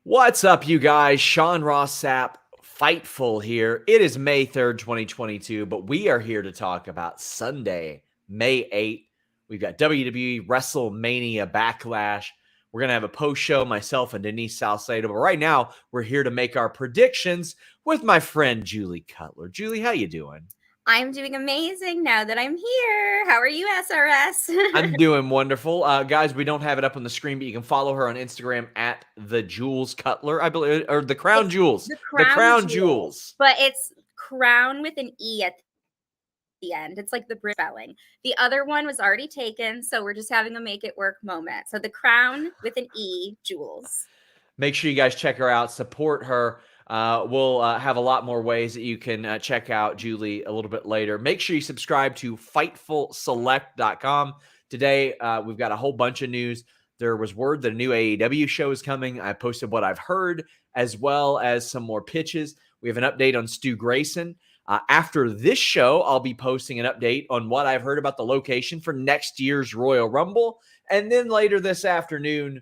What's up, you guys? Sean Ross Sapp, Fightful here. It is May 3rd, 2022, but we are here to talk about Sunday, May 8th. We've got WWE WrestleMania Backlash. We're going to have a post show, myself and Denise Salcedo. But right now, we're here to make our predictions with my friend Julie Cutler. Julie, how you doing? I'm doing amazing now that I'm here. How are you, SRS? I'm doing wonderful. Guys, we don't have it up on the screen, but you can follow her on Instagram at TheCrownJules, I believe, or It's TheCrownJules. the crown jewel, TheCrownJules. but it's crown with an E at the end. It's like the Brit spelling. The other one was already taken, so we're just having a make it work moment. So the crown with an E, jewels. Make sure you guys check her out, support her. We'll have a lot more ways that you can check out Julie a little bit later. Make sure you subscribe to FightfulSelect.com. Today, we've got a whole bunch of news. There was word that a new AEW show is coming. I posted what I've heard, as well as some more pitches. We have an update on Stu Grayson. After this show, I'll be posting an update on what I've heard about the location for next year's Royal Rumble. And then later this afternoon,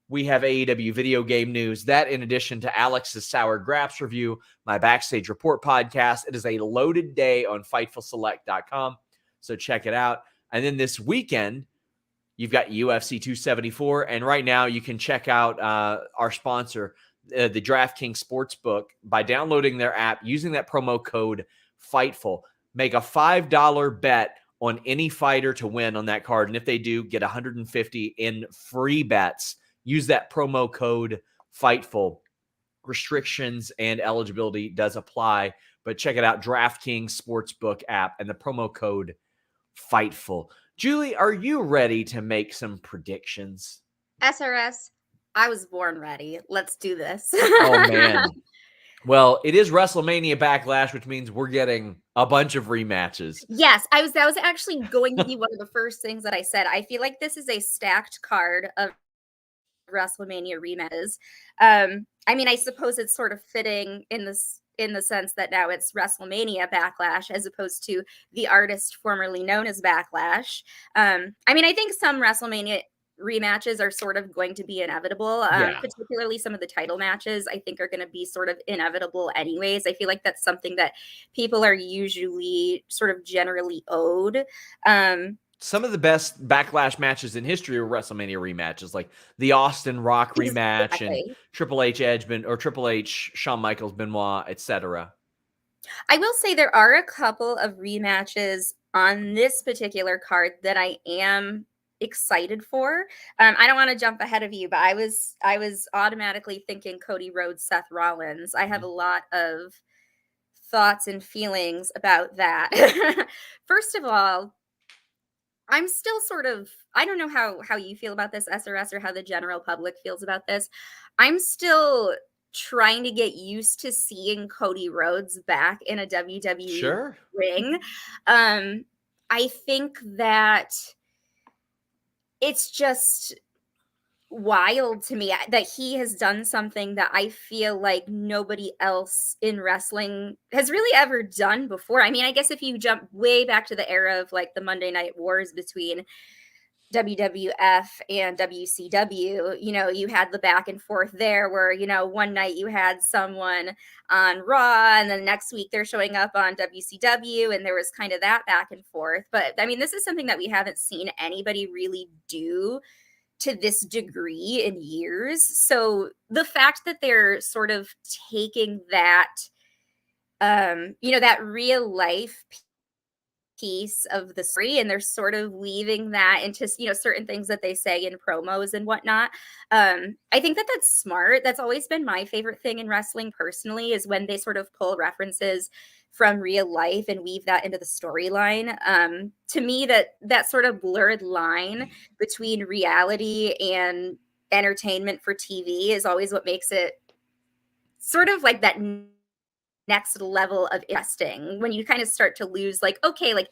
we have AEW video game news. That, in addition to Alex's Sour Graps review, my Backstage Report podcast. It is a loaded day on FightfulSelect.com, so check it out. And then this weekend, you've got UFC 274, and right now you can check out our sponsor, the DraftKings Sportsbook, by downloading their app, using that promo code FIGHTFUL. Make a $5 bet on any fighter to win on that card, and if they do, get $150 in free bets. Use that promo code FIGHTFUL. Restrictions and eligibility does apply, but check it out, DraftKings Sportsbook app, and the promo code FIGHTFUL. Julie, are you ready to make some predictions? SRS, I was born ready. Let's do this. Oh, man. Well, it is WrestleMania Backlash, which means we're getting a bunch of rematches. Yes, that was actually going to be one of the first things that I said. I feel like this is a stacked card of WrestleMania rematches. I mean, I suppose it's sort of fitting in the sense that now it's WrestleMania Backlash as opposed to the artist formerly known as Backlash. I mean, I think some WrestleMania rematches are sort of going to be inevitable. Particularly some of the title matches, I think, are going to be sort of inevitable anyways. I feel like that's something that people are usually sort of generally owed. Some of the best Backlash matches in history are WrestleMania rematches, like the Austin Rock rematch and Triple H Edge, or Triple H, Shawn Michaels, Benoit, etc. I will say there are a couple of rematches on this particular card that I am excited for. I don't want to jump ahead of you, but I was automatically thinking Cody, Rhodes, Seth Rollins. I have a lot of thoughts and feelings about that. First of all, I'm still sort of, I don't know how you feel about this, SRS, or how the general public feels about this. I'm still trying to get used to seeing Cody Rhodes back in a WWE ring. I think that it's just wild to me that he has done something that I feel like nobody else in wrestling has really ever done before. I mean, I guess if you jump way back to the era of like the Monday Night Wars between WWF and WCW, you know, you had the back and forth there where, you know, one night you had someone on Raw and then the next week they're showing up on WCW, and there was kind of that back and forth. But I mean, this is something that we haven't seen anybody really do to this degree in years. So the fact that they're sort of taking that, you know, that real life piece of the story, and they're sort of weaving that into, you know, certain things that they say in promos and whatnot. I think that that's smart. That's always been my favorite thing in wrestling personally, is when they sort of pull references from real life and weave that into the storyline. To me, that sort of blurred line between reality and entertainment for TV is always what makes it sort of like that next level of interesting, when you kind of start to lose, like, okay, like,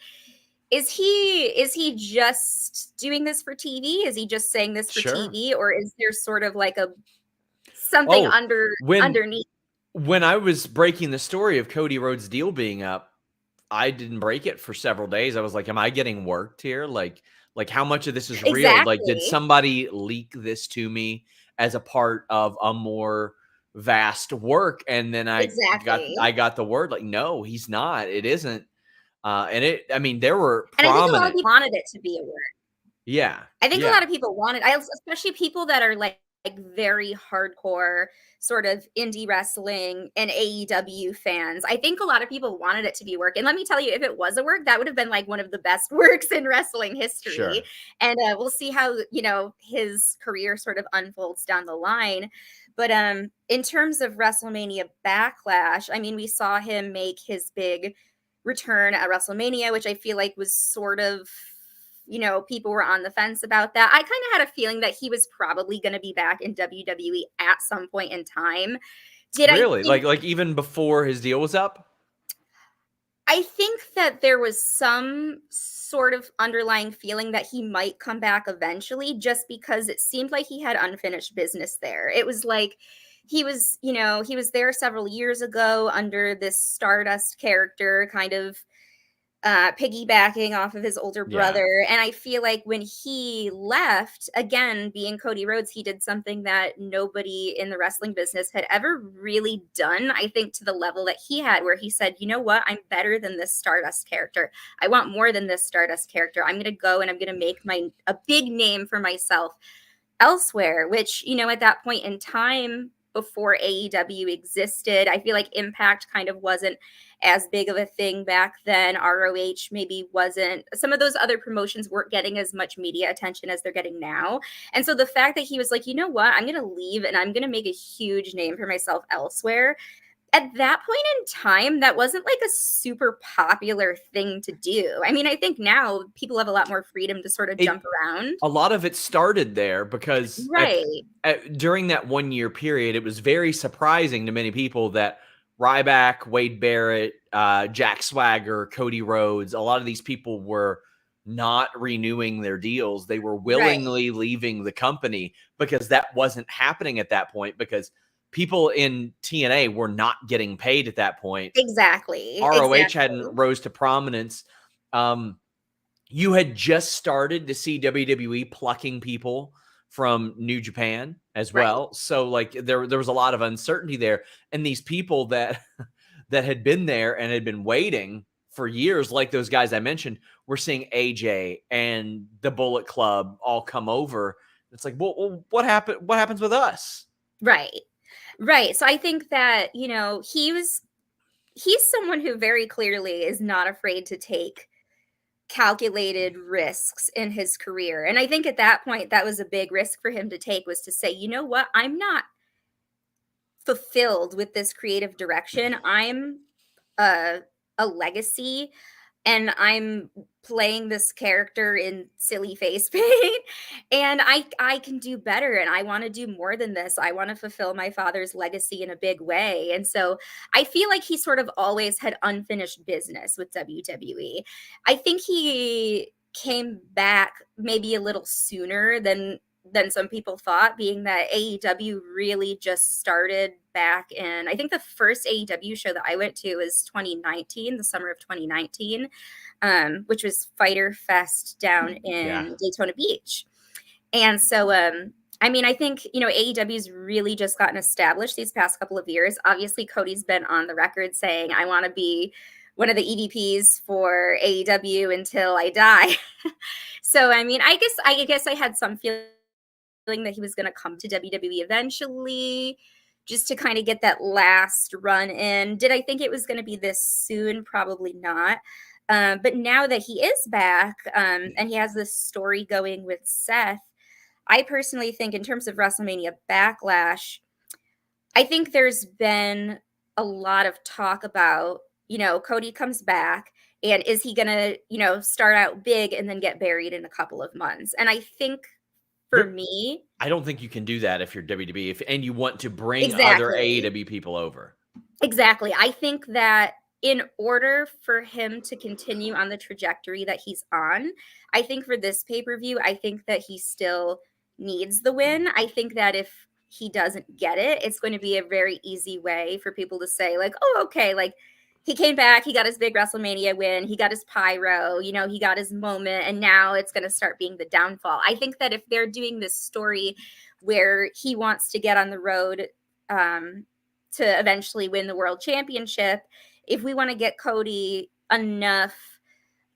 is he just doing this for TV? Is he just saying this for TV? Or is there sort of like a something underneath? When I was breaking the story of Cody Rhodes' deal being up, I didn't break it for several days. I was like, am I getting worked here? Like Like, how much of this is real? Like, did Exactly. somebody leak this to me as a part of a more vast work? And then Exactly. I got the word, like, no, he's not. It isn't. I mean, there were And I think a lot of prominent. people wanted it to be a work. Yeah. I think a Yeah. lot of people wanted, especially people that are like very hardcore sort of indie wrestling and AEW fans. I think a lot of people wanted it to be work. And let me tell you, if it was a work, that would have been like one of the best works in wrestling history. Sure. And we'll see how, his career sort of unfolds down the line. But in terms of WrestleMania Backlash, I mean, we saw him make his big return at WrestleMania, which I feel like was sort of, people were on the fence about that. I kind of had a feeling that he was probably going to be back in WWE at some point in time. Did I Really? think Like even before his deal was up? I think that there was some sort of underlying feeling that he might come back eventually just because it seemed like he had unfinished business there. It was like he was there several years ago under this Stardust character, kind of piggybacking off of his older Yeah. brother. And I feel like when he left, again, being Cody Rhodes, he did something that nobody in the wrestling business had ever really done, I think, to the level that he had, where he said, you know what? I'm better than this Stardust character. I want more than this Stardust character. I'm going to go and I'm going to make a big name for myself elsewhere, which, at that point in time, before AEW existed, I feel like Impact kind of wasn't as big of a thing back then. ROH maybe wasn't. Some of those other promotions weren't getting as much media attention as they're getting now. And so the fact that he was like, you know what, I'm going to leave and I'm going to make a huge name for myself elsewhere. At that point in time, that wasn't like a super popular thing to do. I mean, I think now people have a lot more freedom to sort of It jump around. A lot of it started there because Right. during that 1 year period, it was very surprising to many people that Ryback, Wade Barrett, Jack Swagger, Cody Rhodes, a lot of these people were not renewing their deals. They were Right. willingly leaving the company because that wasn't happening at that point, because people in TNA were not getting paid at that point. Exactly. ROH Exactly. hadn't rose to prominence. You had just started to see WWE plucking people from New Japan as Right. well. So like there was a lot of uncertainty there. And these people that that had been there and had been waiting for years, like those guys I mentioned, we're seeing AJ and the Bullet Club all come over. It's like, well, what happened? What happens with us? Right. Right. So I think that, he's someone who very clearly is not afraid to take calculated risks in his career. And I think at that point that was a big risk for him to take, was to say, you know what? I'm not fulfilled with this creative direction. I'm a legacy and I'm playing this character in silly face paint and I can do better and I want to do more than this. I want to fulfill my father's legacy in a big way. And so I feel like he sort of always had unfinished business with WWE. I think he came back maybe a little sooner than some people thought, being that AEW really just started back in, I think the first AEW show that I went to was 2019, the summer of 2019, which was Fighter Fest down Yeah. in Daytona Beach. And so, I mean, I think, AEW's really just gotten established these past couple of years. Obviously, Cody's been on the record saying, I want to be one of the EVPs for AEW until I die. So, I mean, I guess I had some feeling that he was going to come to WWE eventually, just to kind of get that last run in. Did I think it was going to be this soon? Probably not. But now that he is back, and he has this story going with Seth, I personally think, in terms of WrestleMania Backlash, I think there's been a lot of talk about, Cody comes back and is he going to, start out big and then get buried in a couple of months? And I think for There, me, I don't think you can do that if you're WWE, and you want to bring other exactly. AEW people over. Exactly. I think that in order for him to continue on the trajectory that he's on, I think for this pay-per-view, I think that he still needs the win. I think that if he doesn't get it, it's going to be a very easy way for people to say, like, oh, okay, like, he came back, he got his big WrestleMania win, he got his pyro, you know, he got his moment, and now it's going to start being the downfall. I think that if they're doing this story where he wants to get on the road to eventually win the world championship, if we want to get Cody enough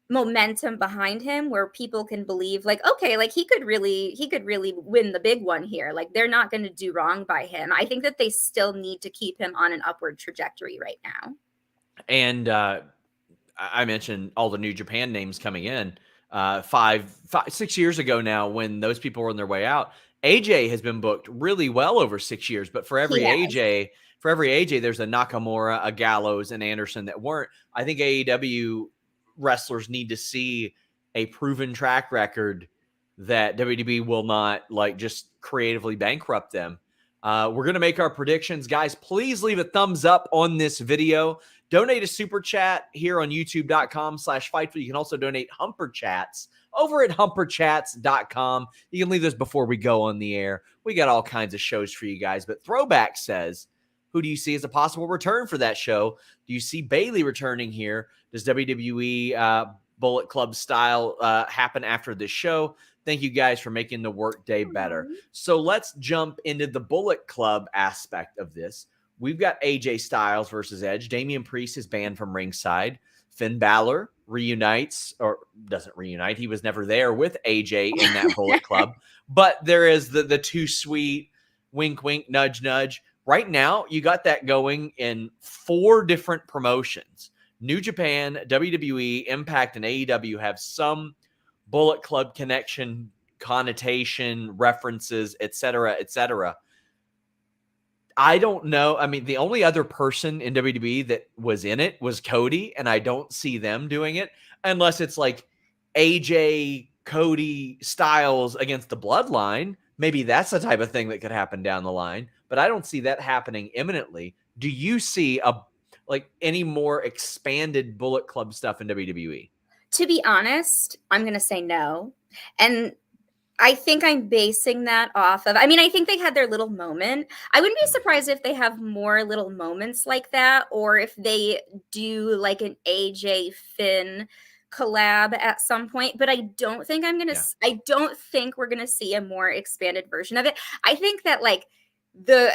momentum behind him where people can believe like, okay, like he could really win the big one here, like they're not going to do wrong by him. I think that they still need to keep him on an upward trajectory right now. And I mentioned all the New Japan names coming in 6 years ago now, when those people were on their way out. AJ has been booked really well over 6 years, but for every AJ, there's a Nakamura, a Gallows, and Anderson that weren't. I think AEW wrestlers need to see a proven track record that WWE will not like just creatively bankrupt them. We're going to make our predictions. Guys, please leave a thumbs up on this video. Donate a super chat here on youtube.com/Fightful. You can also donate Humper Chats over at humperchats.com. You can leave those before we go on the air. We got all kinds of shows for you guys. But Throwback says, who do you see as a possible return for that show? Do you see Bayley returning here? Does WWE Bullet Club style happen after this show? Thank you guys for making the workday better. So let's jump into the Bullet Club aspect of this. We've got AJ Styles versus Edge. Damian Priest is banned from ringside. Finn Balor reunites, or doesn't reunite. He was never there with AJ in that Bullet Club. But there is the too sweet, wink, wink, nudge, nudge. Right now, you got that going in 4 different promotions. New Japan, WWE, Impact, and AEW have some Bullet Club connection, connotation, references, etc., etc. I don't know. I mean, the only other person in WWE that was in it was Cody, and I don't see them doing it unless it's like AJ, Cody, Styles against the Bloodline. Maybe that's the type of thing that could happen down the line, but I don't see that happening imminently. Do you see any more expanded Bullet Club stuff in WWE? To be honest, I'm going to say no. And I think I'm basing that off of, I mean, I think they had their little moment. I wouldn't be surprised if they have more little moments like that, or if they do like an AJ Finn collab at some point, but I don't think I don't think we're going to see a more expanded version of it. I think that like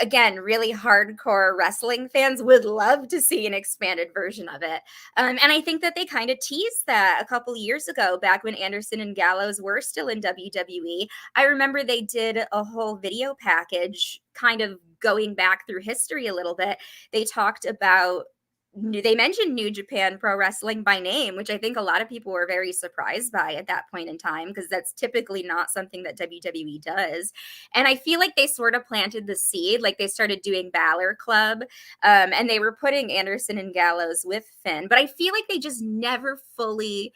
again, really hardcore wrestling fans would love to see an expanded version of it. And I think that they kind of teased that a couple years ago, back when Anderson and Gallows were still in WWE. I remember they did a whole video package kind of going back through history a little bit. They talked about, they mentioned New Japan Pro Wrestling by name, which I think a lot of people were very surprised by at that point in time, because that's typically not something that WWE does. And I feel like they sort of planted the seed, like they started doing Balor Club, and they were putting Anderson and Gallows with Finn, but I feel like they just never fully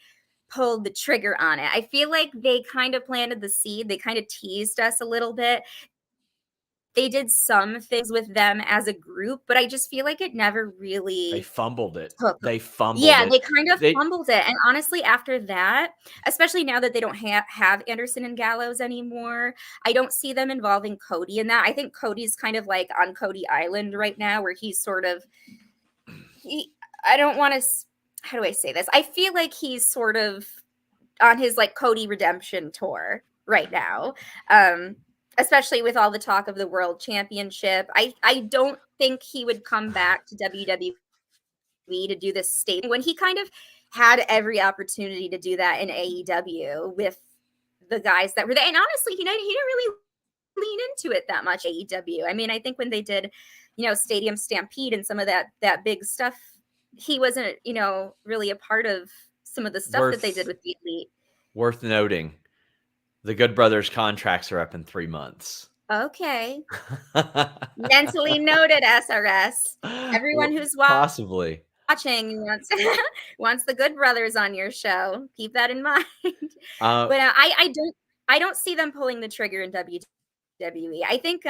pulled the trigger on it. I feel like they kind of planted the seed. They kind of teased us a little bit. They did some things with them as a group, but I just feel like it never really. They fumbled it. They kind of fumbled it. And honestly, after that, especially now that they don't have Anderson and Gallows anymore, I don't see them involving Cody in that. I think Cody's kind of like on Cody Island right now, where he's sort of, I don't want to, how do I say this? I feel like he's sort of on his like Cody redemption tour right now. Especially with all the talk of the world championship. I don't think he would come back to WWE to do this statement when he kind of had every opportunity to do that in AEW with the guys that were there. And honestly, he didn't really lean into it that much, AEW. I mean, I think when they did, Stadium Stampede and some of that big stuff, he wasn't, really a part of some of the stuff that they did with the Elite. Worth noting, the Good Brothers contracts are up in 3 months. Okay. Mentally noted, SRS. Everyone who's watching wants the Good Brothers on your show. Keep that in mind. But I don't see them pulling the trigger in WWE. I think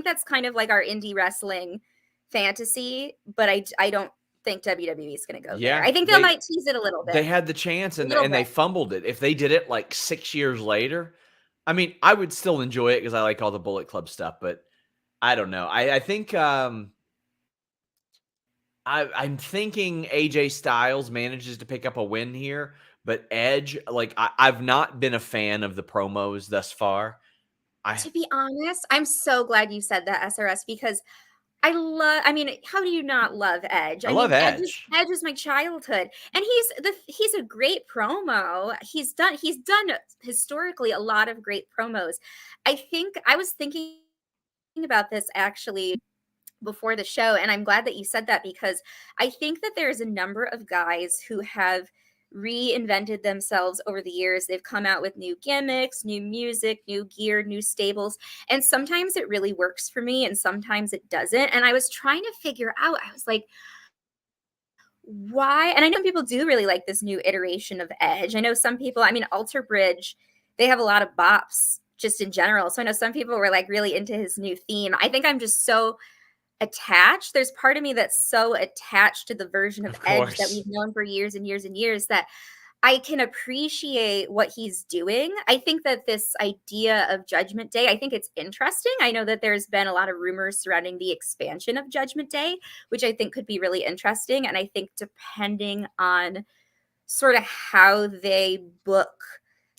that's kind of like our indie wrestling fantasy, but I don't think WWE is going to go there. I think they might tease it a little bit. They had the chance and they fumbled it. If they did it like 6 years later, I mean, I would still enjoy it because I like all the Bullet Club stuff, but I don't know. I think I'm thinking AJ Styles manages to pick up a win here, but Edge, like I've not been a fan of the promos thus far. To be honest, I'm so glad you said that, SRS, because I mean, how do you not love Edge? I I love mean, Edge. Edge is my childhood, and he's a great promo. He's done historically a lot of great promos. I think I was thinking about this actually before the show, and I'm glad that you said that, because I think that there's a number of guys who have reinvented themselves over the years. They've come out with new gimmicks, new music, new gear, new stables, and sometimes it really works for me and sometimes it doesn't. And I was trying to figure out, I was like, why? And I know people do really like this new iteration of Edge. I know some people, I mean, Alter Bridge, they have a lot of bops just in general. So I know some people were like really into his new theme. I think I'm just so attached. There's part of me that's so attached to the version of Edge that we've known for years and years and years that I can appreciate what he's doing. I think that this idea of Judgment Day, I think it's interesting. I know that there's been a lot of rumors surrounding the expansion of Judgment Day, which I think could be really interesting. And I think depending on sort of how they book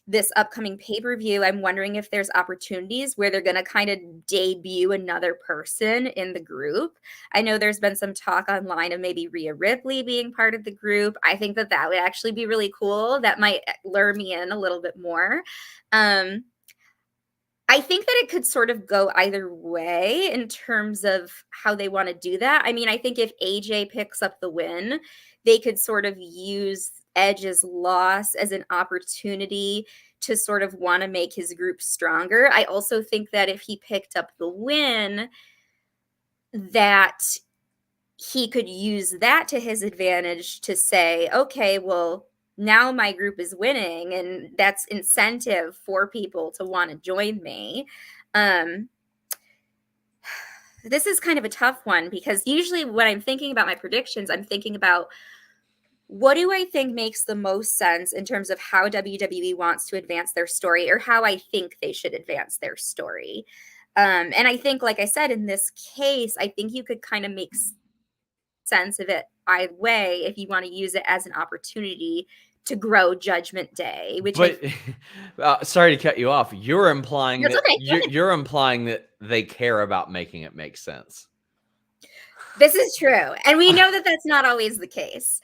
this upcoming pay-per-view, I'm wondering if there's opportunities where they're going to kind of debut another person in the group. I know there's been some talk online of maybe Rhea Ripley being part of the group. I think that would actually be really cool. That might lure me in a little bit more. I think that it could sort of go either way in terms of how they want to do that. I mean, I think if AJ picks up the win, they could sort of use Edge's loss as an opportunity to sort of want to make his group stronger. I also think that if he picked up the win, that he could use that to his advantage to say, okay, well, now my group is winning, and that's incentive for people to want to join me. This is kind of a tough one, because usually when I'm thinking about my predictions, I'm thinking about what do I think makes the most sense in terms of how WWE wants to advance their story, or how I think they should advance their story. And I think, like I said, in this case, I think you could kind of make sense of it either way if you want to use it as an opportunity to grow Judgment Day, which sorry to cut you off. You're implying that's that okay. you're implying that they care about making it make sense. This is true, and we know that that's not always the case.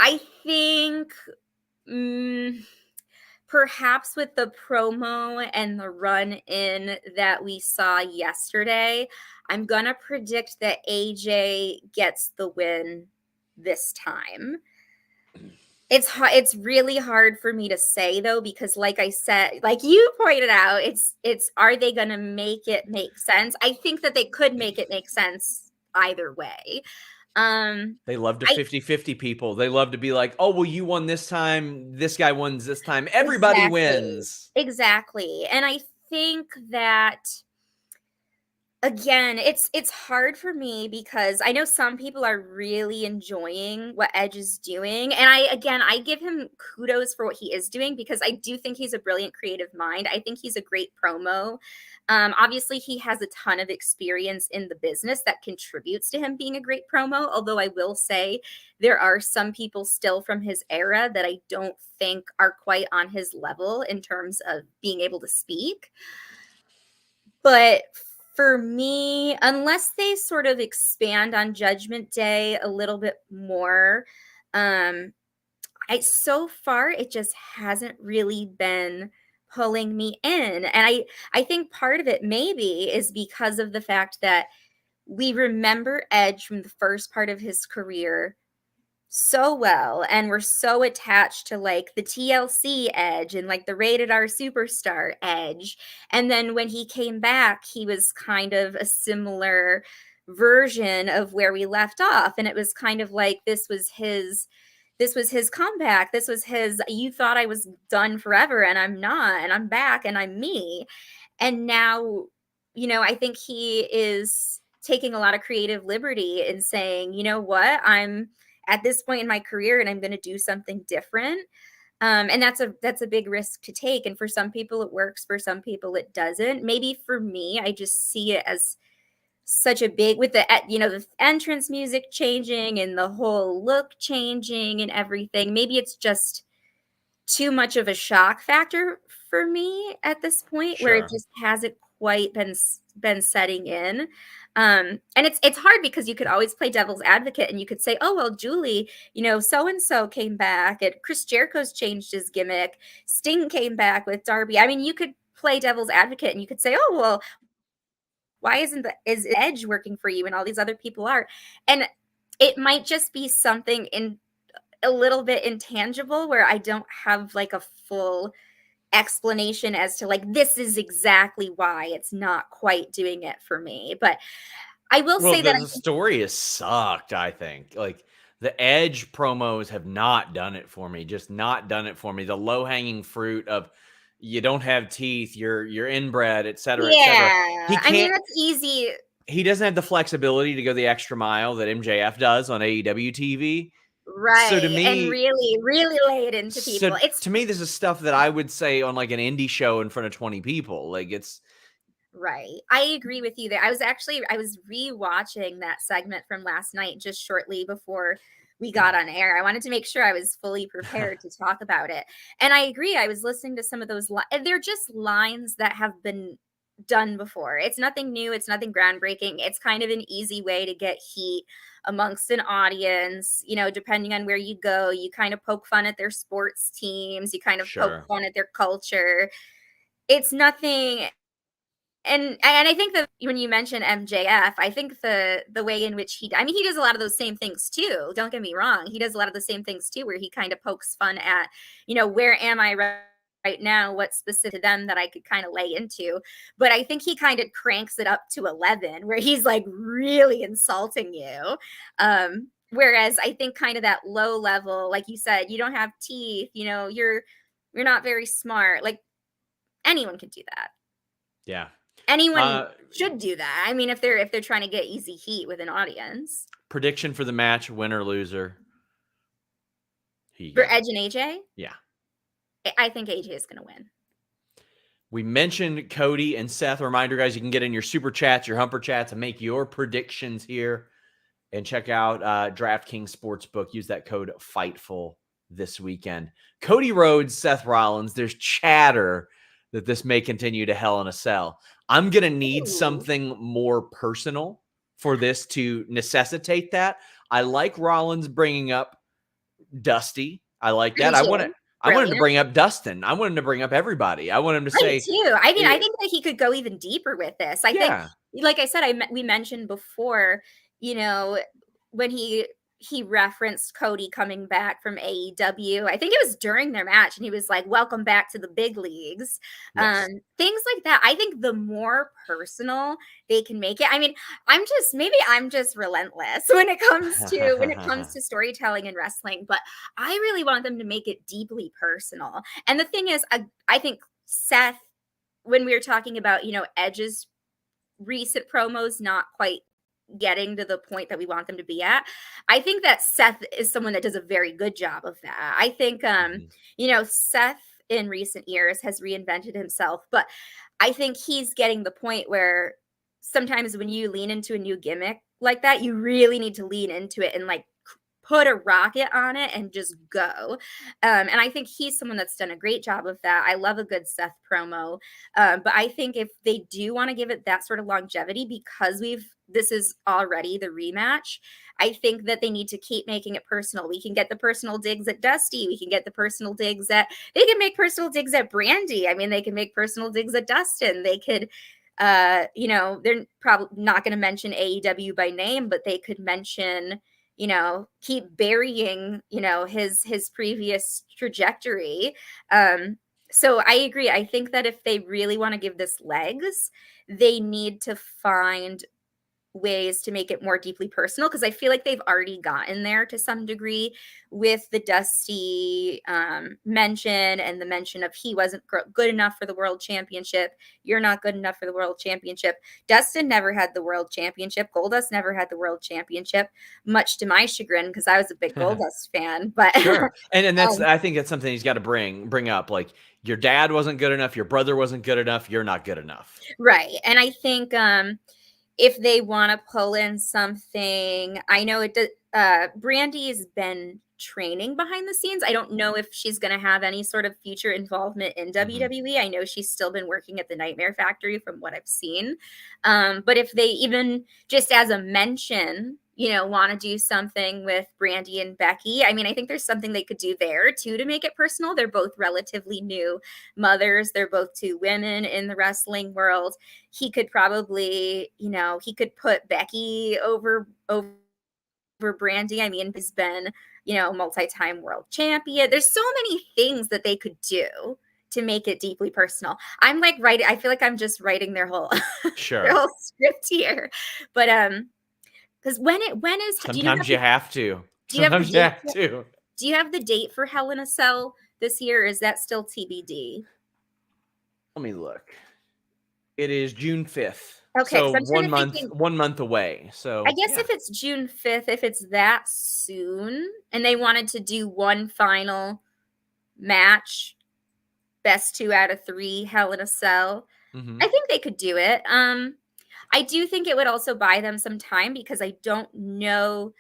I think perhaps with the promo and the run-in that we saw yesterday, I'm going to predict that AJ gets the win this time. It's really hard for me to say, though, because like I said, like you pointed out, it's are they going to make it make sense? I think that they could make it make sense either way. They love to 50-50 people. They love to be like, oh, well, you won this time. This guy wins this time. Everybody wins. Exactly. And I think that, again, it's hard for me because I know some people are really enjoying what Edge is doing. And I give him kudos for what he is doing, because I do think he's a brilliant creative mind. I think he's a great promo. Obviously, he has a ton of experience in the business that contributes to him being a great promo. Although I will say there are some people still from his era that I don't think are quite on his level in terms of being able to speak. But for me, unless they sort of expand on Judgment Day a little bit more, so far it just hasn't really been pulling me in. And I think part of it maybe is because of the fact that we remember Edge from the first part of his career so well, and we're so attached to like the TLC Edge and like the Rated R Superstar Edge. And then when he came back, he was kind of a similar version of where we left off, and it was kind of like this was his comeback. This was his, you thought I was done forever, and I'm not, and I'm back, and I'm me. And now, I think he is taking a lot of creative liberty in saying, you know what, I'm at this point in my career and I'm going to do something different. And that's a big risk to take. And for some people it works, for some people it doesn't. Maybe for me, I just see it as such a big with the the entrance music changing and the whole look changing and everything. Maybe it's just too much of a shock factor for me at this point, where it Sure. just hasn't quite been setting in. And it's hard because you could always play devil's advocate and you could say, oh well, Julie, so and so came back, and Chris Jericho's changed his gimmick, Sting came back with Darby. I mean, you could play devil's advocate and you could say, oh well, why is Edge working for you and all these other people are? And it might just be something in a little bit intangible where I don't have like a full explanation as to like this is exactly why it's not quite doing it for me. But I will Well, say that the story has sucked, I think. Like, the Edge promos have not done it for me. Just not done it for me. The low-hanging fruit of you don't have teeth, you're inbred, et cetera, et cetera. He I mean, can't. that's easy. He doesn't have the flexibility to go the extra mile that MJF does on AEW TV. So to Right. And me, really, really lay it into people. It's this is stuff that I would say on like an indie show in front of 20 people. Like, it's right. I agree with you there. I was rewatching that segment from last night just shortly before we got on air. I wanted to make sure I was fully prepared to talk about it. And I agree. I was listening to some of those they're just lines that have been done before. It's nothing new, it's nothing groundbreaking. It's kind of an easy way to get heat amongst an audience. Depending on where you go, you kind of poke fun at their sports teams, you kind of sure. poke fun at their culture. It's nothing. And I think that when you mention MJF, I think the way in which he does a lot of those same things too. Don't get me wrong. He does a lot of the same things too, where he kind of pokes fun at, where am I right now? What's specific to them that I could kind of lay into? But I think he kind of cranks it up to 11, where he's like really insulting you. Whereas I think kind of that low level, like you said, you don't have teeth, you're not very smart. Like, anyone can do that. Yeah. Anyone should do that. I mean, if they're trying to get easy heat with an audience. Prediction for the match, winner, loser. For Edge and AJ? Yeah. I think AJ is going to win. We mentioned Cody and Seth. A reminder, guys, you can get in your super chats, your humper chats, and make your predictions here. And check out DraftKings Sportsbook. Use that code FIGHTFUL this weekend. Cody Rhodes, Seth Rollins. There's chatter that this may continue to Hell in a Cell. I'm going to need something more personal for this to necessitate that. I like Rollins bringing up Dusty. I like that. I want him to bring up Dustin. I want him to bring up everybody. I want him to say too. I mean, I think that he could go even deeper with this. I think, like I said, we mentioned before, when he referenced Cody coming back from AEW. I think it was during their match, and he was like, welcome back to the big leagues. Yes. Things like that. I think the more personal they can make it. I mean, I'm just relentless when it comes to storytelling and wrestling, but I really want them to make it deeply personal. And the thing is, I think Seth, when we were talking about, Edge's recent promos not quite getting to the point that we want them to be at, I think that Seth is someone that does a very good job of that. I think Seth in recent years has reinvented himself, but I think he's getting the point where sometimes when you lean into a new gimmick like that, you really need to lean into it and like put a rocket on it and just go. And I think he's someone that's done a great job of that. I love a good Seth promo. But I think if they do want to give it that sort of longevity, because this is already the rematch, I think that they need to keep making it personal. We can get the personal digs at Dusty. We can get the personal digs they can make personal digs at Brandy. I mean, they can make personal digs at Dustin. They could, they're probably not going to mention AEW by name, but they could mention, keep burying, his previous trajectory. So I agree. I think that if they really want to give this legs, they need to find ways to make it more deeply personal, because I feel like they've already gotten there to some degree with the Dusty mention, and the mention of he wasn't good enough for the world championship. You're not good enough for the world championship. Dustin never had the world championship. Goldust never had the world championship, much to my chagrin, because I was a big Goldust fan. But sure. And that's I think that's something he's got to bring up. Like, your dad wasn't good enough, your brother wasn't good enough, you're not good enough. Right. And I think if they want to pull in something, I know Brandy's been training behind the scenes. I don't know if she's going to have any sort of future involvement in WWE. I know she's still been working at the Nightmare Factory from what I've seen. But if they even just as a mention, want to do something with Brandy and Becky, I mean, I think there's something they could do there too to make it personal. They're both relatively new mothers. They're both two women in the wrestling world. He could probably, he could put Becky over Brandy. I mean, he's been, multi-time world champion. There's so many things that they could do to make it deeply personal. I'm like writing, I feel like I'm just writing their whole their whole script here. But because when is sometimes you have to. Do you have the date for Hell in a Cell this year? Or is that still TBD? Let me look. It is June 5th. Okay, so 1 month away. So I guess if it's June 5th, if it's that soon, and they wanted to do one final match, best 2 out of 3, Hell in a Cell, I think they could do it. I do think it would also buy them some time because I don't know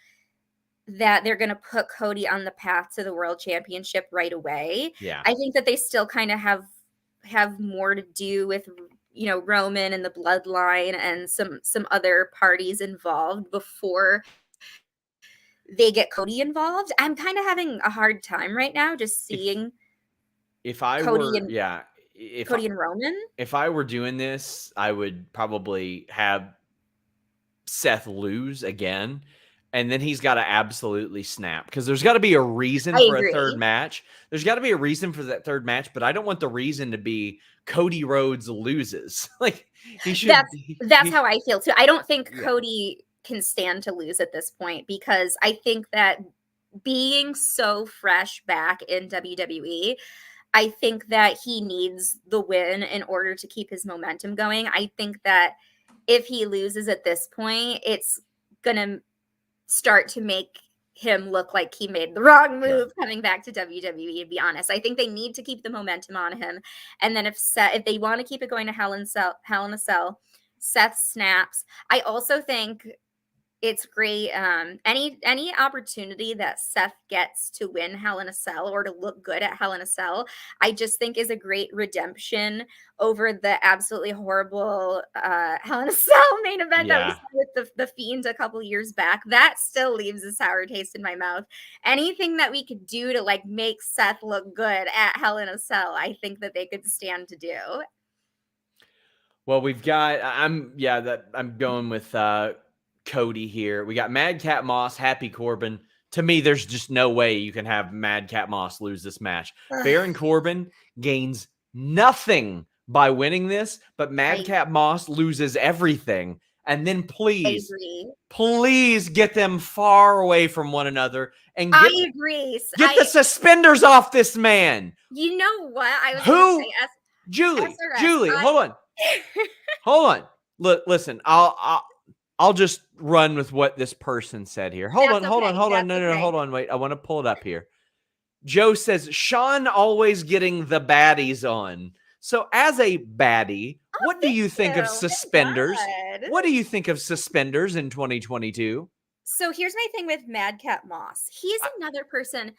that they're going to put Cody on the path to the World Championship right away. Yeah, I think that they still kind of have more to do with Roman and the bloodline and some other parties involved before they get Cody involved. I'm kind of having a hard time right now just seeing if I Cody were Cody and Roman. If I were doing this, I would probably have Seth lose again, and then he's got to absolutely snap because there's got to be a reason for a third match. There's got to be a reason for that third match, but I don't want the reason to be Cody Rhodes loses. Like he should. That's how I feel too. I don't think Cody can stand to lose at this point because I think that being so fresh back in WWE, I think that he needs the win in order to keep his momentum going. I think that if he loses at this point, it's gonna start to make him look like he made the wrong move coming back to WWE, to be honest. I think they need to keep the momentum on him. And then if they want to keep it going to Hell in a Cell, Seth snaps. I also think it's great. Any opportunity that Seth gets to win Hell in a Cell or to look good at Hell in a Cell, I just think is a great redemption over the absolutely horrible Hell in a Cell main event that we saw with the Fiend a couple years back. That still leaves a sour taste in my mouth. Anything that we could do to like make Seth look good at Hell in a Cell, I think that they could stand to do. Well, I'm going with Cody here. We got Madcap Moss, Happy Corbin. To me, there's just no way you can have Madcap Moss lose this match. Baron Corbin gains nothing by winning this, but Madcap Moss loses everything. And then please get them far away from one another and I agree. Get the suspenders off this man. You know what? I was going to say Julie, hold on. Listen, I'll just run with what this person said here. Hold on. No, hold on. Wait, I want to pull it up here. Joe says, Sean always getting the baddies on. So as a baddie, what do you think of suspenders? What do you think of suspenders in 2022? So here's my thing with Madcap Moss. He's another person.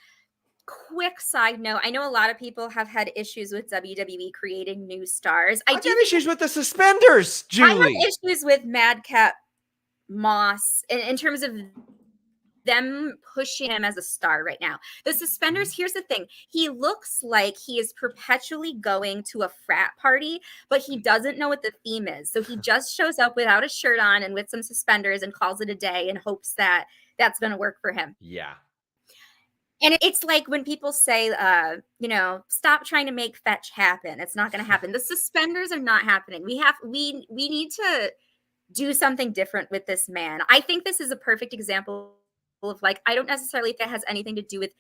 Quick side note, I know a lot of people have had issues with WWE creating new stars. I have issues with the suspenders, Julie. I have issues with Madcap Moss in terms of them pushing him as a star right now. The suspenders, here's the thing. He looks like he is perpetually going to a frat party, but he doesn't know what the theme is. So he just shows up without a shirt on and with some suspenders and calls it a day and hopes that that's going to work for him. Yeah. And it's like when people say, stop trying to make fetch happen. It's not going to happen. The suspenders are not happening. We need to do something different with this man. I think this is a perfect example of I don't necessarily think it has anything to do with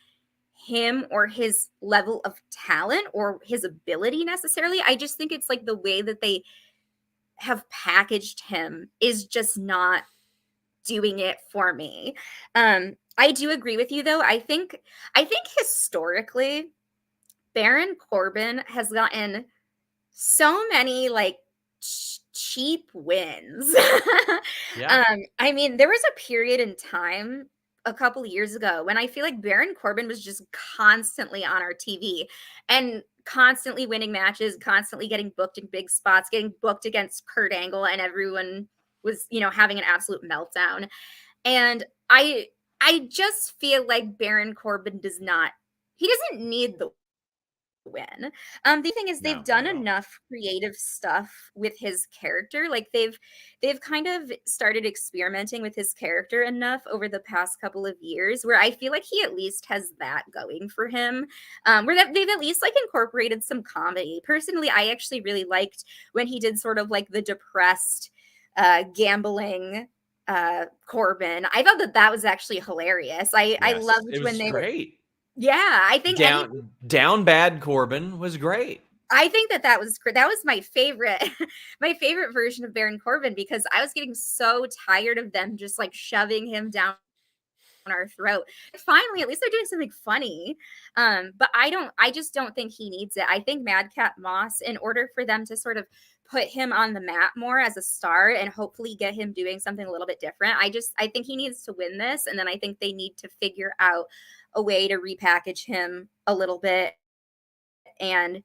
him or his level of talent or his ability necessarily. I just think it's like the way that they have packaged him is just not doing it for me. I do agree with you though. I think historically Baron Corbin has gotten so many cheap wins. Yeah. I mean, there was a period in time a couple years ago when I feel like Baron Corbin was just constantly on our TV and constantly winning matches, constantly getting booked in big spots, getting booked against Kurt Angle, and everyone was, having an absolute meltdown. And I just feel like Baron Corbin he doesn't need the win. The thing is No, they've not done at all. enough creative stuff with his character. Like they've kind of started experimenting with his character enough over the past couple of years where I feel like he at least has that going for him. They've at least like incorporated some comedy. Personally, I actually really liked when he did sort of like the depressed gambling Corbin. I thought that was actually hilarious. I Yes, loved it when was they were, great. yeah, I think Down bad Corbin was great. I think that was my favorite my favorite version of Baron Corbin because I was getting so tired of them just like shoving him down our throat. Finally, at least they're doing something funny. But I just don't think he needs it. I think Madcap Moss, in order for them to sort of put him on the map more as a star and hopefully get him doing something a little bit different, I think he needs to win this, and then I think they need to figure out a way to repackage him a little bit and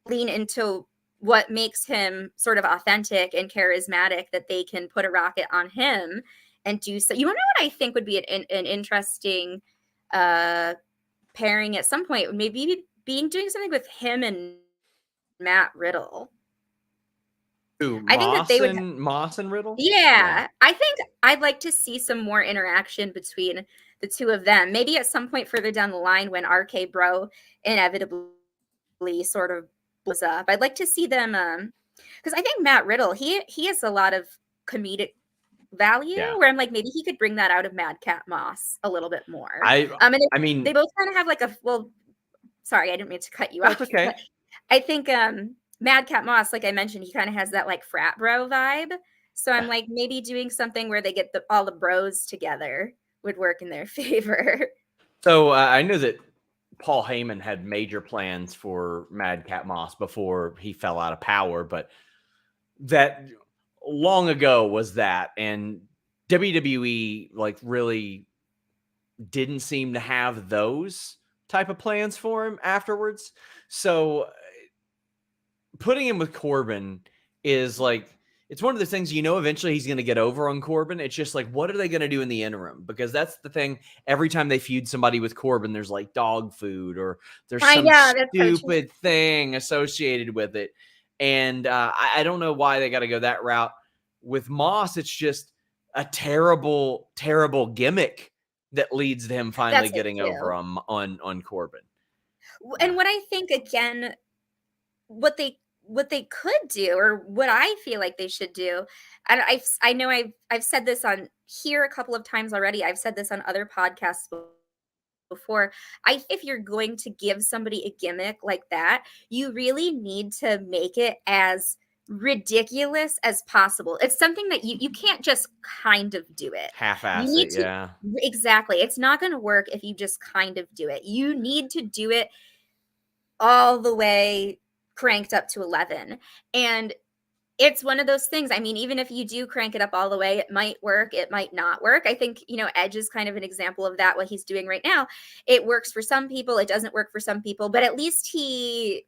lean into what makes him sort of authentic and charismatic, that they can put a rocket on him and do so. You want to know what I think would be an interesting pairing at some point? Maybe doing something with him and Matt Riddle. Who, I think that they would. Moss and Riddle? Yeah. Yeah, I think I'd like to see some more interaction between the two of them. Maybe at some point further down the line when RK Bro inevitably sort of blows up. I'd like to see them because I think Matt Riddle, he has a lot of comedic value Yeah. where I'm like, maybe he could bring that out of Madcap Moss a little bit more. I And mean, they both kind of have like sorry, I didn't mean to cut you off. that's okay. But I think Madcap Moss, like I mentioned, he kind of has that like frat bro vibe. So I'm like, maybe doing something where they get all the bros together would work in their favor. So I knew that Paul Heyman had major plans for Madcap Moss before he fell out of power, but that long ago was that, and WWE like really didn't seem to have those type of plans for him afterwards. So putting him with Corbin is like, it's one of those things, eventually he's going to get over on Corbin. It's just like, what are they going to do in the interim? Because that's the thing. Every time they feud somebody with Corbin, there's like dog food or there's some stupid thing associated with it. And I don't know why they got to go that route. With Moss, it's just a terrible, terrible gimmick that leads to him finally getting over on Corbin. And what I think, again, what they could do, or what I feel like they should do, and I know I've said this on here a couple of times already. I've said this on other podcasts before. If you're going to give somebody a gimmick like that, you really need to make it as ridiculous as possible. It's something that you can't just kind of do it. Half-ass it, yeah. Exactly. It's not going to work if you just kind of do it. You need to do it all the way cranked up to 11. And it's one of those things. I mean, even if you do crank it up all the way, it might work, it might not work. I think, Edge is kind of an example of that, what he's doing right now. It works for some people, it doesn't work for some people, but at least you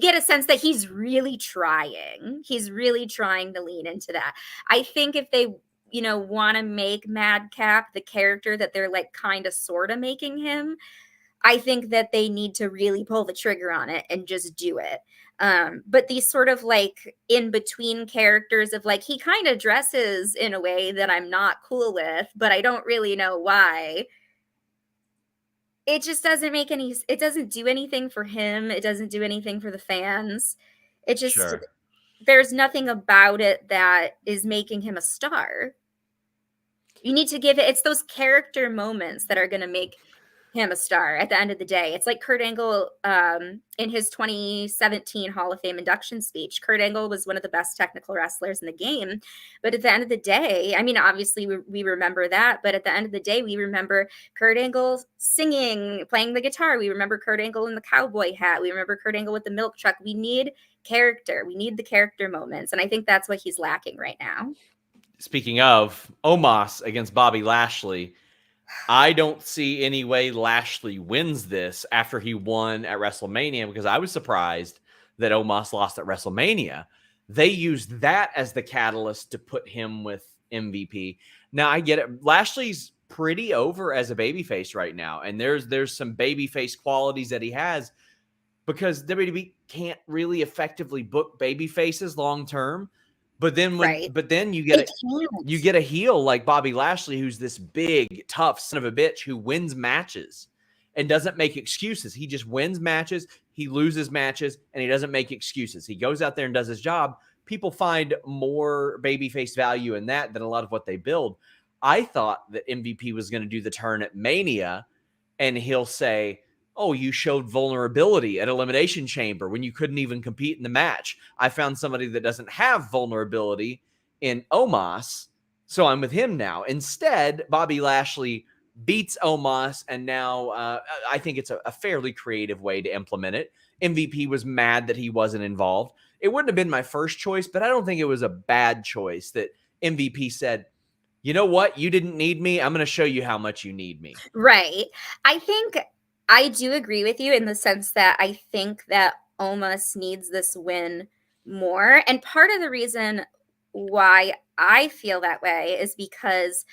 get a sense that he's really trying. He's really trying to lean into that. I think if they, want to make Madcap the character that they're like kind of sort of making him, I think that they need to really pull the trigger on it and just do it. But these sort of like in between characters of like, he kind of dresses in a way that I'm not cool with, but I don't really know why. It just doesn't it doesn't do anything for him. It doesn't do anything for the fans. It just, there's nothing about it that is making him a star. You need to give it's those character moments that are going to make him a star at the end of the day. It's like Kurt Angle in his 2017 Hall of Fame induction speech. Kurt Angle was one of the best technical wrestlers in the game. But at the end of the day, I mean, obviously we remember that. But at the end of the day, we remember Kurt Angle singing, playing the guitar. We remember Kurt Angle in the cowboy hat. We remember Kurt Angle with the milk truck. We need character. We need the character moments. And I think that's what he's lacking right now. Speaking of Omos against Bobby Lashley, I don't see any way Lashley wins this after he won at WrestleMania, because I was surprised that Omos lost at WrestleMania. They used that as the catalyst to put him with MVP. Now I get it. Lashley's pretty over as a babyface right now, and there's some babyface qualities that he has, because WWE can't really effectively book baby faces long term. But then you get a heel like Bobby Lashley, who's this big, tough son of a bitch who wins matches and doesn't make excuses. He just wins matches, he loses matches, and he doesn't make excuses. He goes out there and does his job. People find more babyface value in that than a lot of what they build. I thought that MVP was going to do the turn at Mania, and he'll say, oh, you showed vulnerability at Elimination Chamber when you couldn't even compete in the match. I found somebody that doesn't have vulnerability in Omos, so I'm with him now. Instead, Bobby Lashley beats Omos, and now I think it's a fairly creative way to implement it. MVP was mad that he wasn't involved. It wouldn't have been my first choice, but I don't think it was a bad choice that MVP said, you know what? You didn't need me. I'm going to show you how much you need me. Right. I think I do agree with you in the sense that I think that Omos needs this win more. And part of the reason why I feel that way is because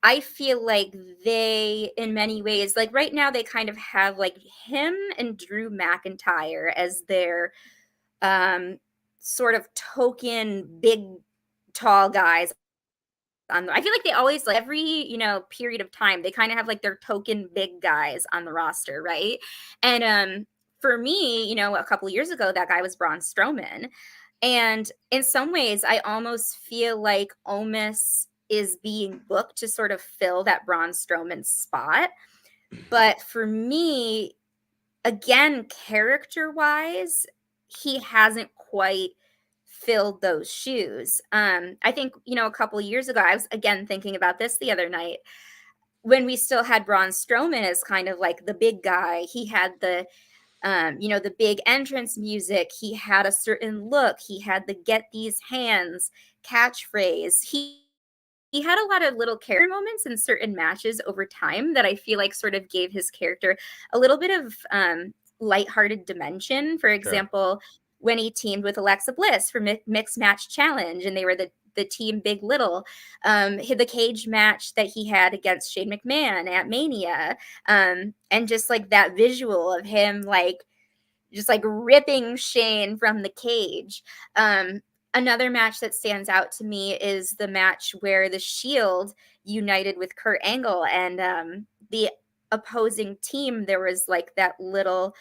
I feel like they, in many ways, like right now, they kind of have like him and Drew McIntyre as their sort of token big, tall guys. I feel like they always, like every period of time, they kind of have like their token big guys on the roster, right? And for me, a couple years ago, that guy was Braun Strowman, and in some ways, I almost feel like Omos is being booked to sort of fill that Braun Strowman spot. But for me, again, character-wise, he hasn't quite filled those shoes. I think, a couple of years ago, I was again thinking about this the other night, when we still had Braun Strowman as kind of like the big guy. He had the the big entrance music. He had a certain look. He had the "get these hands" catchphrase. He had a lot of little character moments in certain matches over time that I feel like sort of gave his character a little bit of lighthearted dimension. For example, when he teamed with Alexa Bliss for Mixed Match Challenge, and they were the team Big Little, the cage match that he had against Shane McMahon at Mania, and just like that visual of him just ripping Shane from the cage. Another match that stands out to me is the match where the Shield united with Kurt Angle, and the opposing team, there was like that little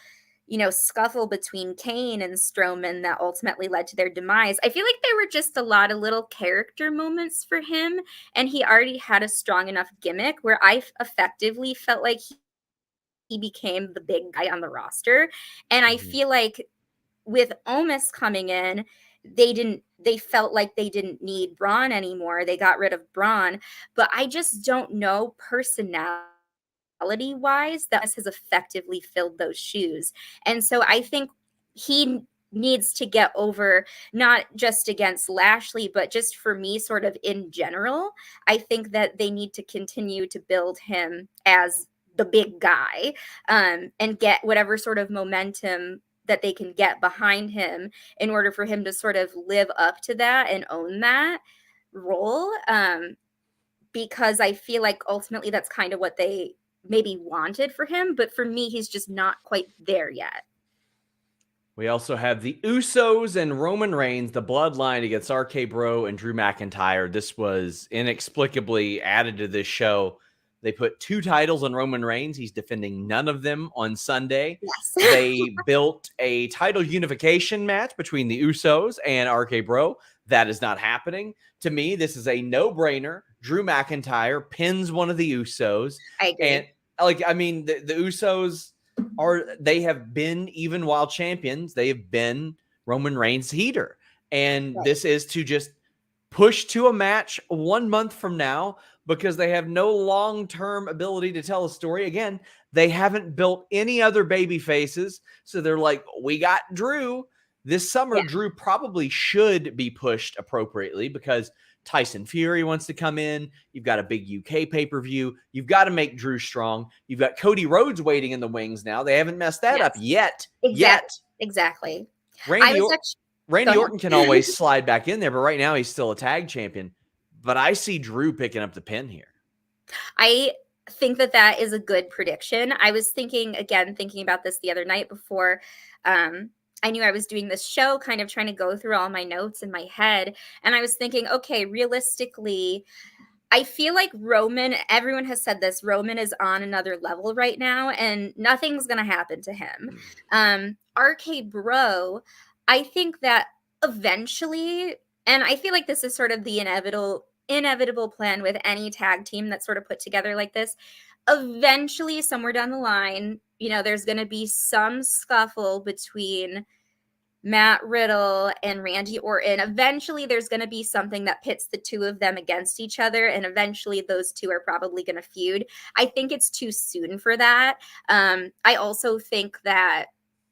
scuffle between Kane and Strowman that ultimately led to their demise. I feel like there were just a lot of little character moments for him, and he already had a strong enough gimmick where I effectively felt like he became the big guy on the roster. And I feel like with Omos coming in, they felt like they didn't need Braun anymore. They got rid of Braun, but I just don't know personality-wise that has effectively filled those shoes. And so I think he needs to get over, not just against Lashley, but just for me, sort of in general. I think that they need to continue to build him as the big guy, and get whatever sort of momentum that they can get behind him in order for him to sort of live up to that and own that role. Because I feel like ultimately that's kind of what they maybe wanted for him, but for me, he's just not quite there yet. We also have the Usos and Roman Reigns, the bloodline against RK Bro and Drew McIntyre. This was inexplicably added to this show. They put 2 titles on Roman Reigns. He's defending none of them on Sunday. Yes. They built a title unification match between the Usos and RK Bro. That is not happening. To me, this is a no-brainer. Drew McIntyre pins one of the Usos. I agree. And the Usos they have been, even while champions, they have been Roman Reigns' heater. And this is to just push to a match 1 month from now, because they have no long-term ability to tell a story. Again, they haven't built any other baby faces. So they're like, we got Drew. This summer, Drew probably should be pushed appropriately because Tyson Fury wants to come in. You've got a big UK pay-per-view. You've got to make Drew strong. You've got Cody Rhodes waiting in the wings now. They haven't messed that up yet. Exactly. Randy Orton can always slide back in there, but right now he's still a tag champion. But I see Drew picking up the pin here. I think that is a good prediction. I was thinking about this the other night before I knew I was doing this show, kind of trying to go through all my notes in my head. And I was thinking, okay, realistically, I feel like Roman, everyone has said this, Roman is on another level right now and nothing's going to happen to him. RK Bro, I think that eventually, and I feel like this is sort of the inevitable plan with any tag team that's sort of put together like this. Eventually, somewhere down the line, there's going to be some scuffle between Matt Riddle and Randy Orton. Eventually, there's going to be something that pits the two of them against each other, and eventually those two are probably going to feud. I think it's too soon for that. I also think that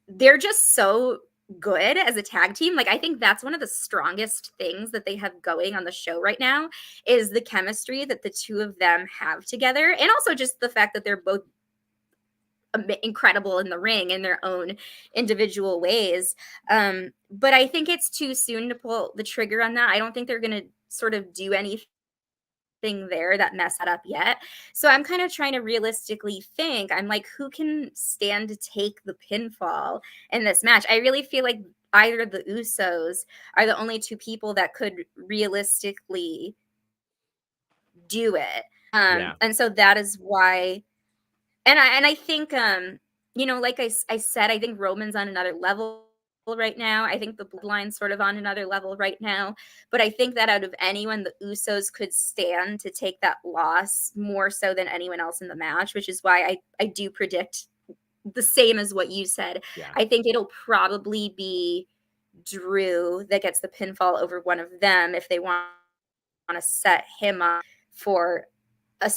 they're just so good as a tag team. Like, I think that's one of the strongest things that they have going on the show right now is the chemistry that the two of them have together, and also just the fact that they're both incredible in the ring in their own individual ways. But I think it's too soon to pull the trigger on that. I don't think they're going to sort of do anything there that mess that up yet. So I'm kind of trying to realistically think, I'm like, who can stand to take the pinfall in this match? I really feel like either the Usos are the only two people that could realistically do it. And so that is why. And I think, like I said, I think Roman's on another level right now. I think the Bloodline's sort of on another level right now. But I think that out of anyone, the Usos could stand to take that loss more so than anyone else in the match, which is why I do predict the same as what you said. Yeah. I think it'll probably be Drew that gets the pinfall over one of them if they want to set him up for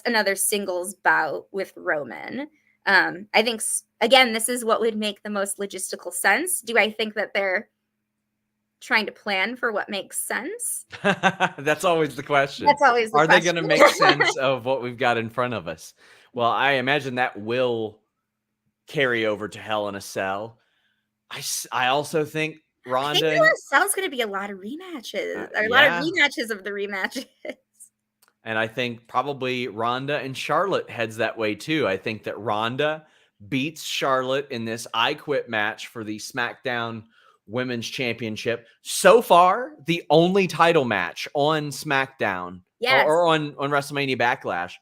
another singles bout with Roman. I think, again, this is what would make the most logistical sense. Do I think that they're trying to plan for what makes sense? That's always the question. Are they going to make sense of what we've got in front of us? Well, I imagine that will carry over to Hell in a Cell. I also think Ronda. I think Hell in a Cell is going to be a lot of rematches. A lot of rematches of the rematches. And I think probably Ronda and Charlotte heads that way too. I think that Ronda beats Charlotte in this I Quit match for the SmackDown Women's Championship. So far, the only title match on SmackDown or on WrestleMania Backlash.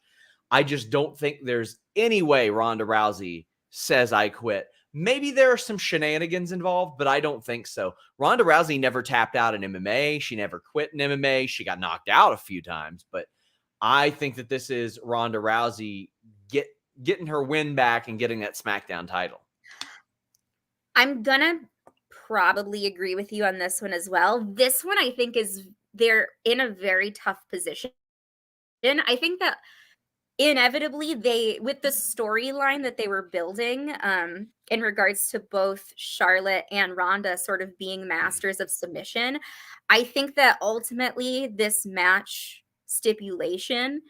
I just don't think there's any way Ronda Rousey says I quit. Maybe there are some shenanigans involved, but I don't think so. Ronda Rousey never tapped out in MMA. She never quit in MMA. She got knocked out a few times, but I think that this is Ronda Rousey getting her win back and getting that SmackDown title. I'm going to probably agree with you on this one as well. This one, I think, they're in a very tough position. And I think that inevitably with the storyline that they were building in regards to both Charlotte and Ronda sort of being masters of submission, I think that ultimately this match stipulation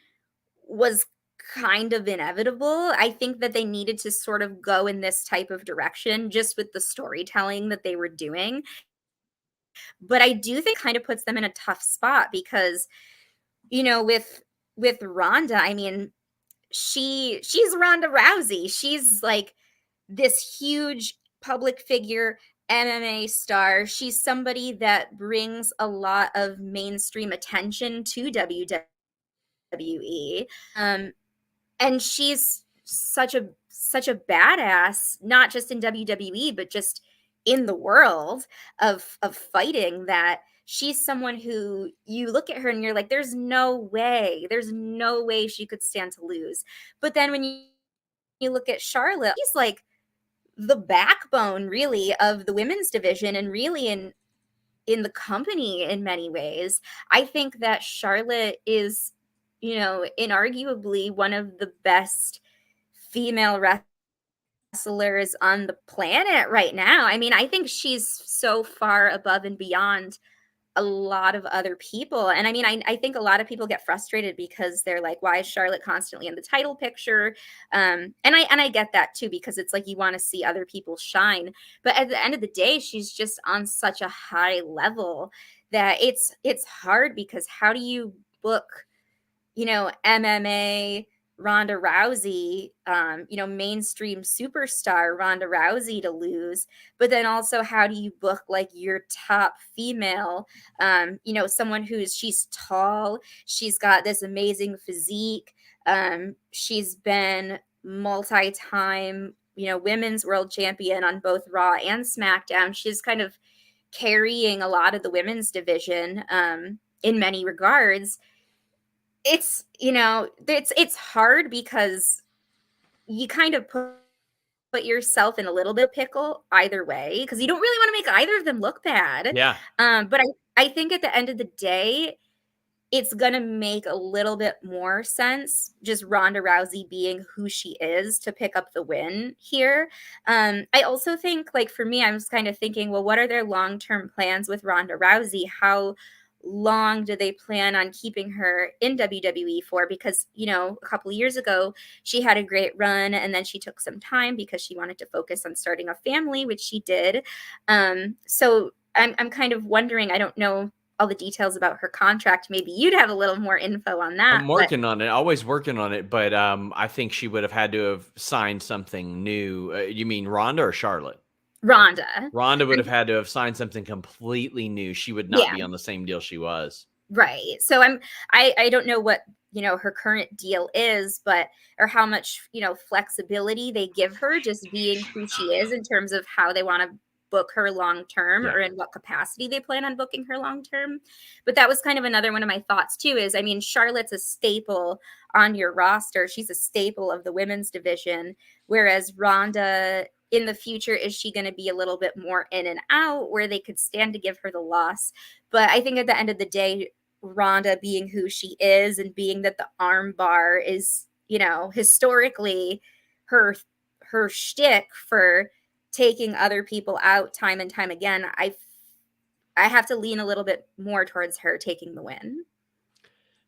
was kind of inevitable. I think that they needed to sort of go in this type of direction just with the storytelling that they were doing. But I do think it kind of puts them in a tough spot because, with Ronda, I mean, she's Ronda Rousey. She's like this huge public figure, MMA star. She's somebody that brings a lot of mainstream attention to WWE. And she's such a badass, not just in WWE, but just in the world of fighting, that she's someone who you look at her and you're like, there's no way she could stand to lose. But then when you look at Charlotte, she's like the backbone really of the women's division and really in the company in many ways. I think that Charlotte is, inarguably one of the best female wrestlers on the planet right now. I mean, I think she's so far above and beyond a lot of other people. And I mean, I think a lot of people get frustrated because they're like, why is Charlotte constantly in the title picture? And I get that too, because it's like you want to see other people shine. But at the end of the day, she's just on such a high level that it's hard, because how do you book, MMA Ronda Rousey, mainstream superstar Ronda Rousey to lose, but then also how do you book like your top female, someone she's tall, she's got this amazing physique, she's been multi-time, women's world champion on both Raw and SmackDown. She's kind of carrying a lot of the women's division, in many regards. It's hard because you kind of put yourself in a little bit of pickle either way, because you don't really want to make either of them look bad. Yeah. But I think at the end of the day, it's going to make a little bit more sense just Ronda Rousey being who she is to pick up the win here. I also think, like, for me, I was kind of thinking, well, what are their long-term plans with Ronda Rousey? How long do they plan on keeping her in WWE for? Because, a couple of years ago, she had a great run, and then she took some time because she wanted to focus on starting a family, which she did. So I'm kind of wondering, I don't know all the details about her contract. Maybe you'd have a little more info on that. I'm working on it, always working on it, but I think she would have had to have signed something new. You mean Ronda or Charlotte? Ronda would have had to have signed something completely new. She would not be on the same deal she was. Right. So I don't know what, her current deal is, or how much, flexibility they give her just being who she is in terms of how they want to book her long term, or in what capacity they plan on booking her long term. But that was kind of another one of my thoughts too, is, I mean, Charlotte's a staple on your roster. She's a staple of the women's division, whereas Ronda, in the future, is she going to be a little bit more in and out where they could stand to give her the loss? But I think at the end of the day, Ronda being who she is, and being that the arm bar is, historically her shtick for taking other people out time and time again, I have to lean a little bit more towards her taking the win.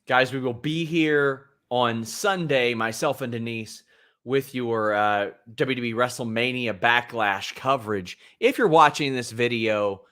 Guys, we will be here on Sunday, myself and Denise, with your WWE WrestleMania Backlash coverage. If you're watching this video,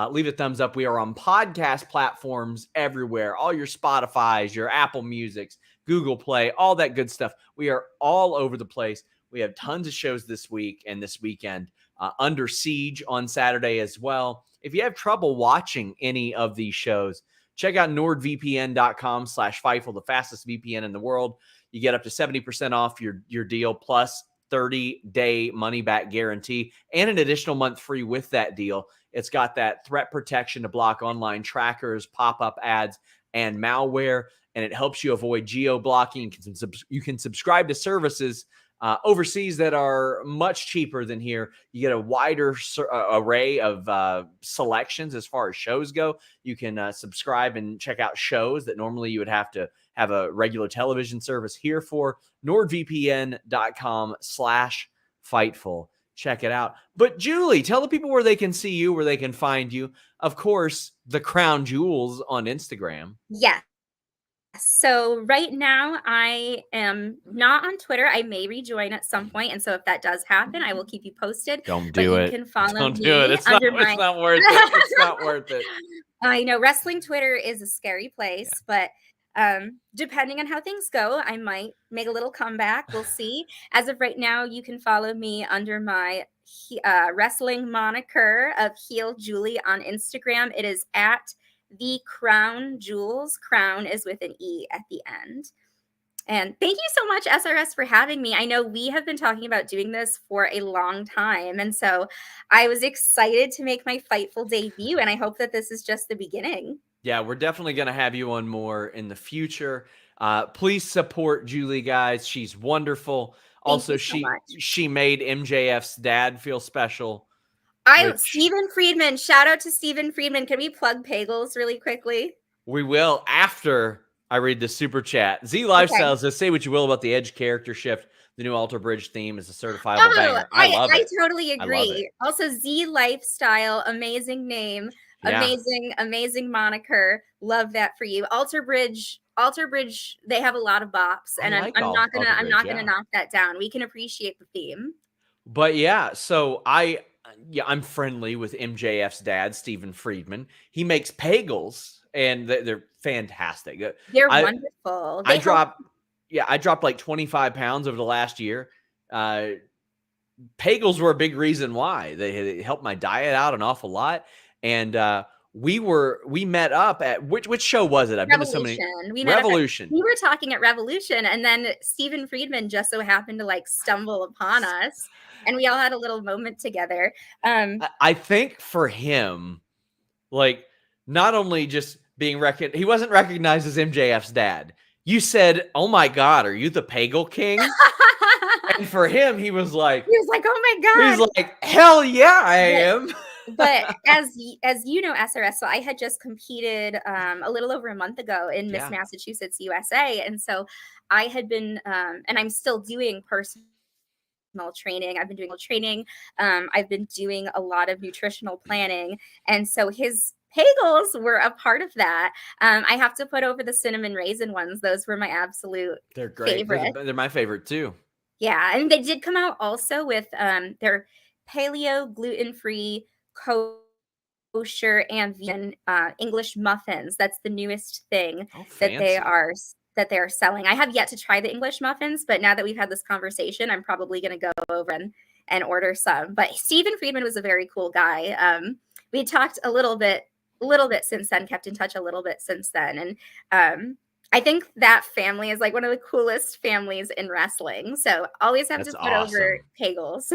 leave a thumbs up. We are on podcast platforms everywhere. All your Spotify's, your Apple Music's, Google Play, all that good stuff. We are all over the place. We have tons of shows this week and this weekend. Under Siege on Saturday as well. If you have trouble watching any of these shows, check out nordvpn.com/Fightful, the fastest VPN in the world. You get up to 70% off your deal, plus 30-day money-back guarantee, and an additional month free with that deal. It's got that threat protection to block online trackers, pop-up ads, and malware, and it helps you avoid geo-blocking. You can subscribe to services overseas that are much cheaper than here. You get a wider array of selections as far as shows go. You can subscribe and check out shows that normally you would have to have a regular television service here for. nordvpn.com/Fightful. Check it out. But Julie, tell the people where they can see you, where they can find you. Of course, TheCrownJules on Instagram. Yeah. So right now I am not on Twitter. I may rejoin at some point, and so if that does happen, I will keep you posted. Don't do it. You can follow Don't me do it. It's not worth it. It's not worth it. I know wrestling Twitter is a scary place, but depending on how things go, I might make a little comeback. We'll see. As of right now, you can follow me under my wrestling moniker of Heel Julie on Instagram. It is at TheCrownJules. Crown is with an E at the end. And thank you so much, SRS, for having me. I know we have been talking about doing this for a long time, and so I was excited to make my Fightful debut, and I hope that this is just the beginning. Yeah, we're definitely going to have you on more in the future. Please support Julie, guys. She's wonderful. Also, she made MJF's dad feel special. Stephen Friedman. Shout out to Stephen Friedman. Can we plug Pagels really quickly? We will after I read the super chat. Z Okay. Lifestyle says, say what you will about the Edge character shift. The new Alter Bridge theme is a certifiable Oh, banger. I love I it. totally I love it. agree. Also, Z Lifestyle, amazing name, Yeah. amazing moniker. Love that for you. Alter Bridge, they have a lot of bops, I and like I'm not Alter Bridge, gonna yeah. knock that down. We can appreciate the theme. But yeah, so I'm friendly with MJF's dad, Stephen Friedman. He makes pagels, and they're fantastic. They're I wonderful. I They help. dropped like 25 pounds over the last year. Pagels were a big reason why. They helped my diet out an awful lot. And we met up at which show was it? I've been to so many. Revolution. We met up at, Revolution. we were talking at Revolution, and then Stephen Friedman just so happened to like stumble upon us, and we all had a little moment together. I think for him, like, not only just being he wasn't recognized as MJF's dad. You said, "Oh my God, are you the Pagel King?" And for him, he was like, "Oh my God!" He's like, "Hell yeah, I am." But as you know, SRS, so I had just competed a little over a month ago in Miss Massachusetts USA, and so I had been, and I'm still doing personal training. I've been doing training. I've been doing a lot of nutritional planning, and so his pagels were a part of that. I have to put over the cinnamon raisin ones. Those were my absolute They're great. favorite. They're my favorite too. Yeah, and they did come out also with their paleo, gluten-free, kosher, and vegan English muffins. That's the newest thing that they are selling. I have yet to try the English muffins, but now that we've had this conversation, I'm probably going to go over and order some. But Stephen Friedman was a very cool guy. We talked a little bit since then, kept in touch a little bit since then, and I think that family is like one of the coolest families in wrestling. So always have to put over pagels.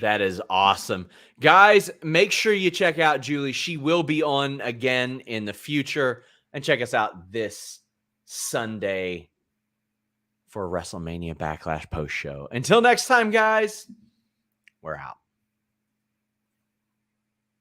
That is awesome. Guys, make sure you check out Julie. She will be on again in the future. And check us out this Sunday for WrestleMania Backlash post show. Until next time, guys, we're out.